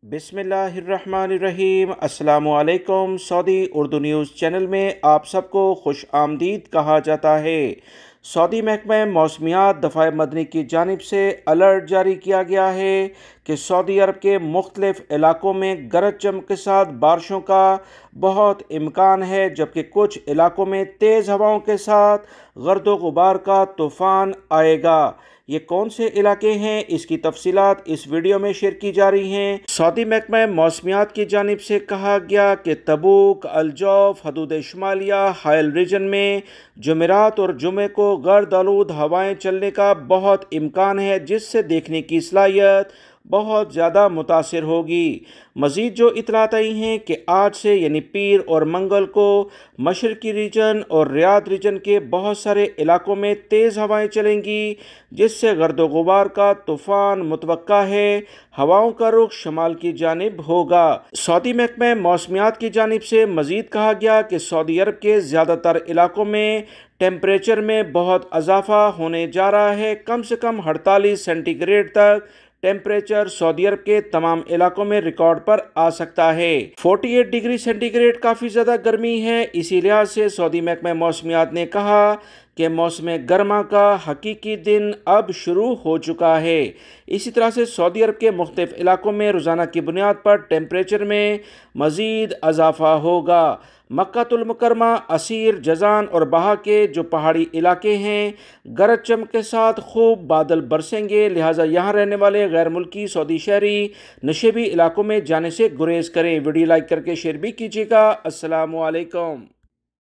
बिस्मिल्लाहिर्रहमानिर्रहीम। अस्सलामुअलैकुम। Saudi Urdu news channel में आप सबको खुश आमदीद कहा जाता है। सऊदी महकमा मौसमियात दफ़ा मदनी की जानिब से अलर्ट जारी किया गया है कि सऊदी अरब के मुख्तलिफ इलाकों में गरज चमक के साथ बारिशों का बहुत इम्कान है, जबकि कुछ इलाकों में तेज़ हवाओं के साथ गर्द गुबार का तूफ़ान आएगा। ये कौन से इलाके हैं, इसकी तफसीलात इस वीडियो में शेयर की जा रही हैं। सऊदी महकमा मौसमियात की जानिब से कहा गया कि तबूक, अल-जौफ, हदूद शुमालिया, हायल रीजन में जुमेरात और जुमे को गर्द आलूद हवाएं चलने का बहुत इम्कान है, जिससे देखने की सलाहियत बहुत ज़्यादा मुतासिर होगी। मज़ीद जो इतलात आई हैं कि आज से यानी पीर और मंगल को मशरकी रीजन और रियाद रीजन के बहुत सारे इलाकों में तेज़ हवाएं चलेंगी, जिससे गर्दो गुबार का तूफ़ान मुतवक्का है। हवाओं का रुख शमाल की जानिब होगा। सऊदी महकमा मौसमियात की जानिब से मज़ीद कहा गया कि सऊदी अरब के ज़्यादातर इलाकों में टेम्परेचर में बहुत इजाफा होने जा रहा है। कम से कम 48 सेंटीग्रेड तक टेम्परेचर सऊदी अरब के तमाम इलाकों में रिकॉर्ड पर आ सकता है। 48 डिग्री सेंटीग्रेड काफ़ी ज़्यादा गर्मी है। इसी लिहाज से सऊदी महकमा मौसमियात ने कहा कि मौसम गर्मा का हकीकी दिन अब शुरू हो चुका है। इसी तरह से सऊदी अरब के मुख्तलिफ इलाकों में रोज़ाना की बुनियाद पर टेम्परेचर में मज़ीद इजाफा होगा। मक्कातुल मुकरमा, असीर, जजान और बहा के जो पहाड़ी इलाके हैं, गरज चमक के साथ खूब बादल बरसेंगे, लिहाजा यहाँ रहने वाले गैर मुल्की सऊदी शहरी नशेबी इलाकों में जाने से गुरेज करें। वीडियो लाइक करके शेयर भी कीजिएगा। अस्सलामु अलैकुम।